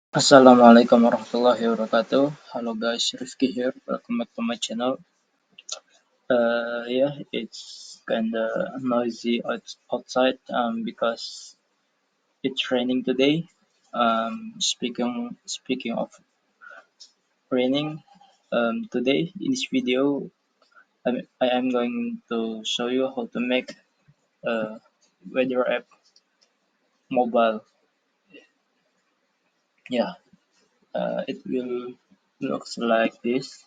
Assalamualaikum warahmatullahi wabarakatuh. Hello guys, Rifki here. Welcome back to my channel. Yeah, it's kinda noisy outside because it's raining today. Speaking of raining, today in this video, I am going to show you how to make a weather app mobile. Yeah, it will looks like this.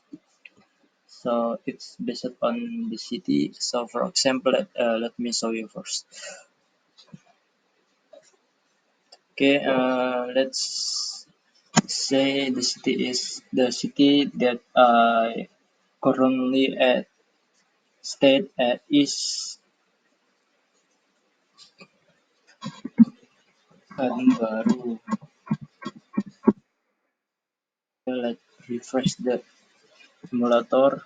So it's based on the city. So for example, let me show you first. Okay, let's say the city that I currently stayed at is Baru. Let's refresh the emulator.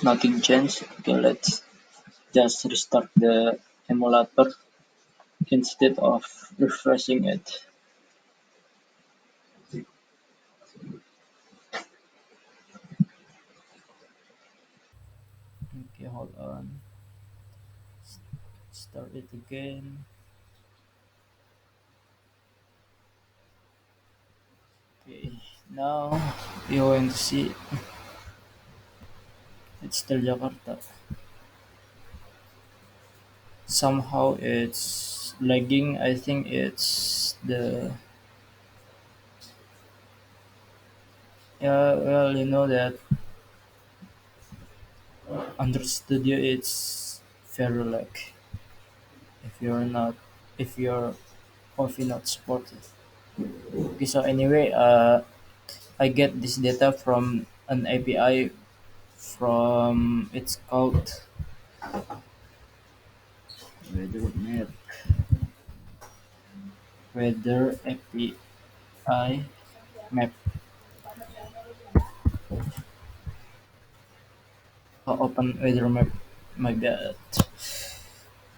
Nothing changed. Okay, let's just restart the emulator instead of refreshing it. Okay, hold on. Start it again. Okay, now you going to see it's still Jakarta. Somehow it's lagging. I think it's the yeah. Well, you know that under studio it's very lag if you're not if your coffee not supported. Okay, so anyway, I get this data from an API from it's called weather map weather API map. Open weather map. My God.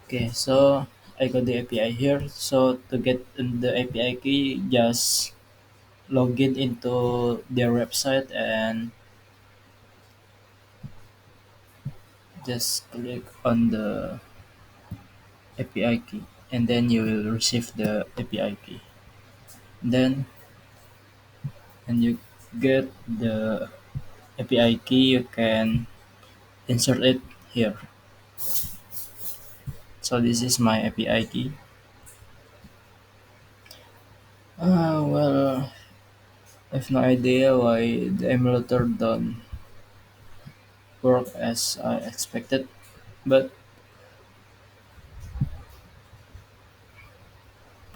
Okay, so I got the API here. So to get the API key, just log in into their website and just click on the API key, and then you will receive the API key. Then, when you get the API key, you can insert it here. So this is my API key. Well, I have no idea why the emulator don't work as I expected, but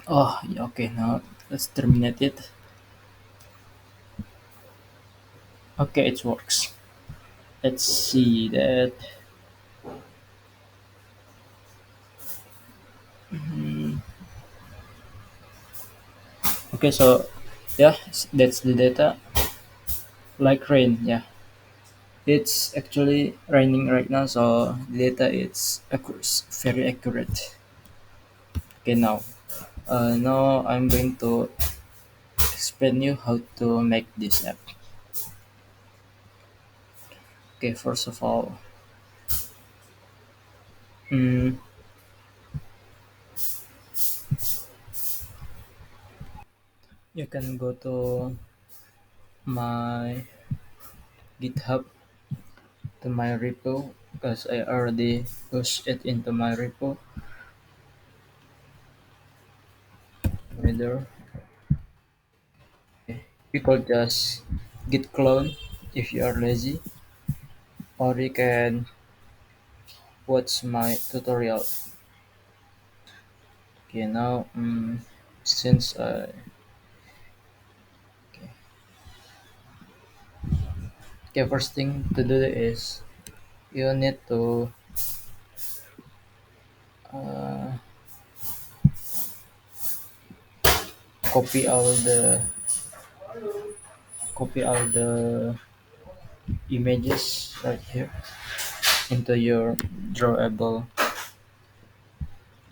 oh, yeah, okay, now let's terminate it. Okay, it works. Let's see that. Hmm, okay, so yeah, that's the data. Like rain, yeah. It's actually raining right now, so the data is very accurate. Okay, now I'm going to explain you how to make this app. Okay, first of all, mm, you can go to my GitHub to my repo because I already pushed it into my repo. Whether you could just git clone if you are lazy, or you can watch my tutorial. Okay, now since okay, first thing to do is you need to uh, copy all the images right here. into your drawable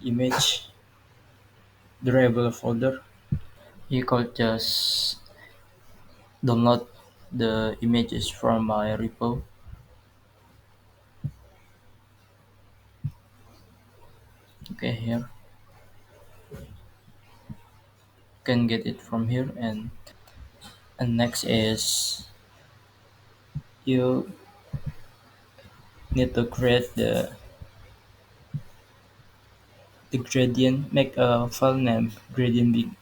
image, drawable folder. You could just download the images from my repo. Okay, here you can get it from here, and next is you need to create the gradient. Make a file name gradient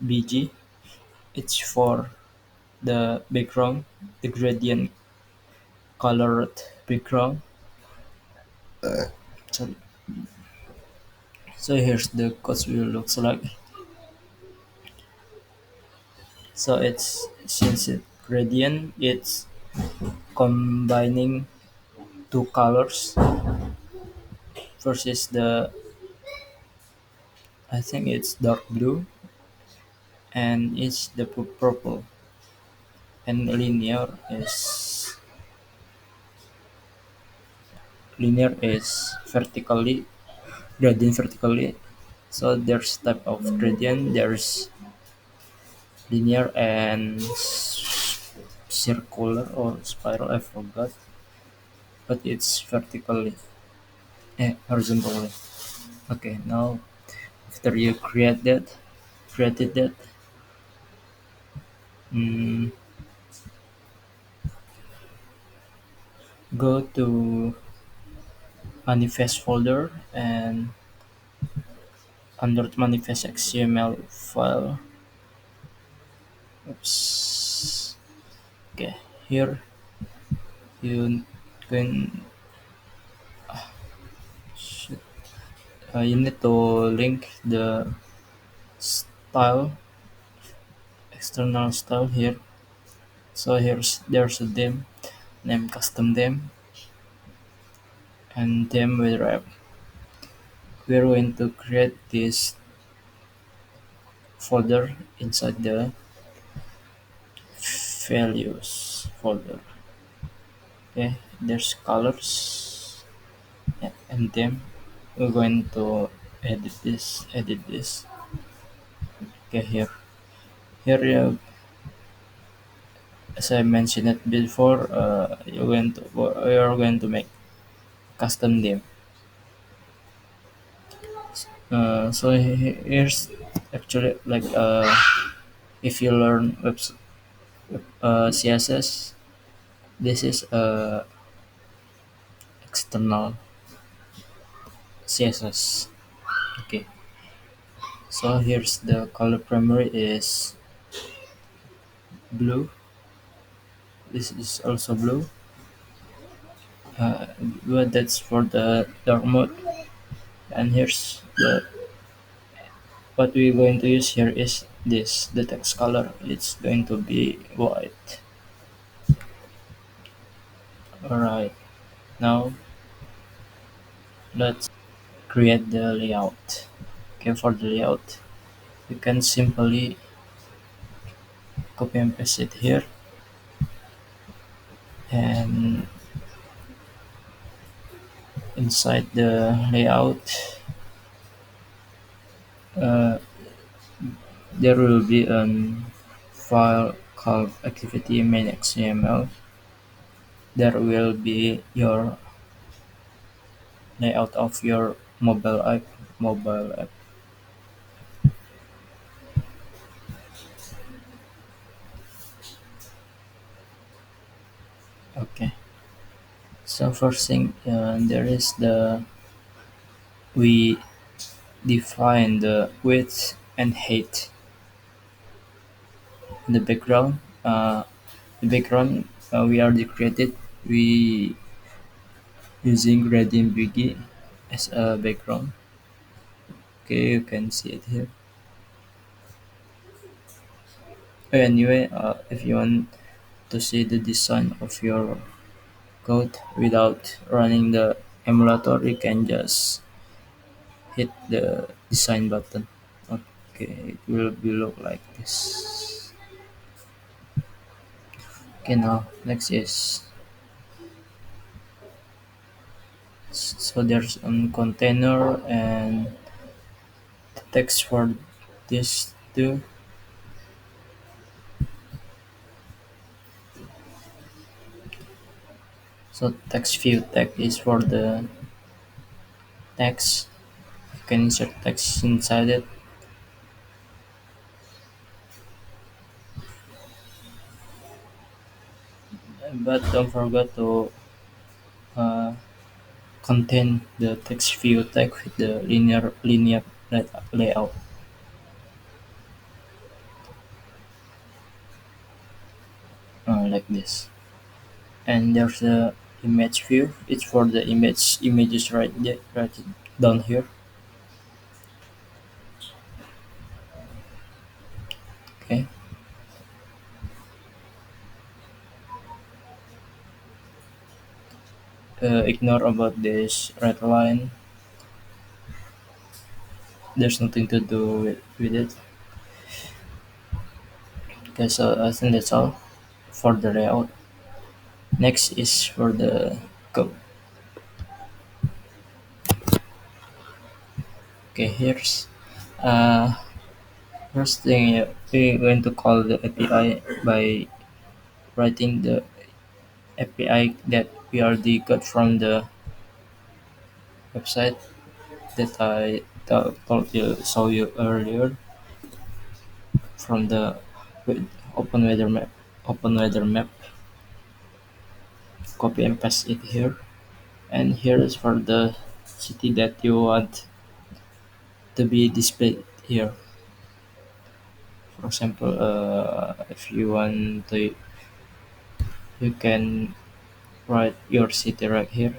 bg. It's for the background, the gradient colored background. So, so here's the code will looks like. So it's since it gradient, it's combining two colors. First is the I think it's dark blue, and it's the purple, and linear is vertically gradient vertically. So there's type of gradient. There's linear and circular or spiral. I forgot, but it's vertically, horizontally. Okay, now after you created that, mm, go to manifest folder and under manifest XML file. Oops. Okay, here you can should, you need to link the style external style here. So there's a theme name custom theme and theme with wrap. We're going to create this folder inside the values folder. Okay, there's colors, yeah, and theme. We're going to edit this. Okay, here, as I mentioned it before, you're going to make custom theme. So here's actually like if you learn CSS, this is external CSS. Okay, so here's the color primary is blue. This is also blue. Uh, but that's for the dark mode. And here's the what we're going to use here is this the text color. It's going to be white. All right, now let's create the layout. Okay, for the layout, you can simply copy and paste it here, and inside the layout, uh, there will be a file called activity main XML. There will be your layout of your mobile app. Okay, so first thing, there is the we define the width and height in the background. The background we already created. We using gradient bg as a background. Okay, you can see it here. Anyway, if you want to see the design of your code without running the emulator, you can just hit the design button. Okay, it will be look like this. Okay, now next is So there's a container and the text for this too. So text view tag is for the text. You can insert text inside it, but don't forget to uh, contain the text view tag with the linear layout like this. And there's the image view. It's for the images right down here. Okay. Ignore about this red line. There's nothing to do with it. Okay, so I think that's all for the layout. Next is for the code. Okay, uh first thing, we're going to call the API by writing the API that we already got from the website that I told you saw you earlier from the with open weather map. Open weather map. Copy and paste it here. And here is for the city that you want to be displayed here. For example, if you want to, you can write your city right here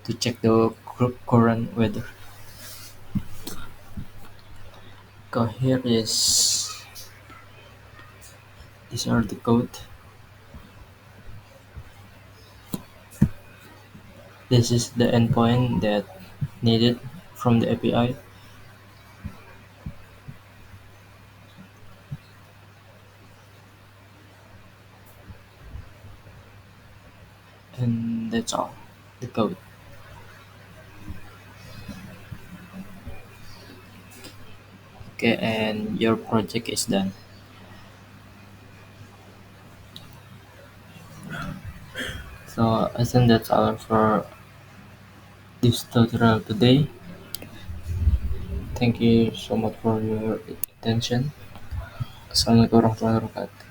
to check the current weather. So here is these are the code. This is the endpoint that needed from the API, and that's all. The code. Okay, and your project is done. So I think that's all for this tutorial today. Thank you so much for your attention. Assalamualaikum warahmatullahi wabarakatuh.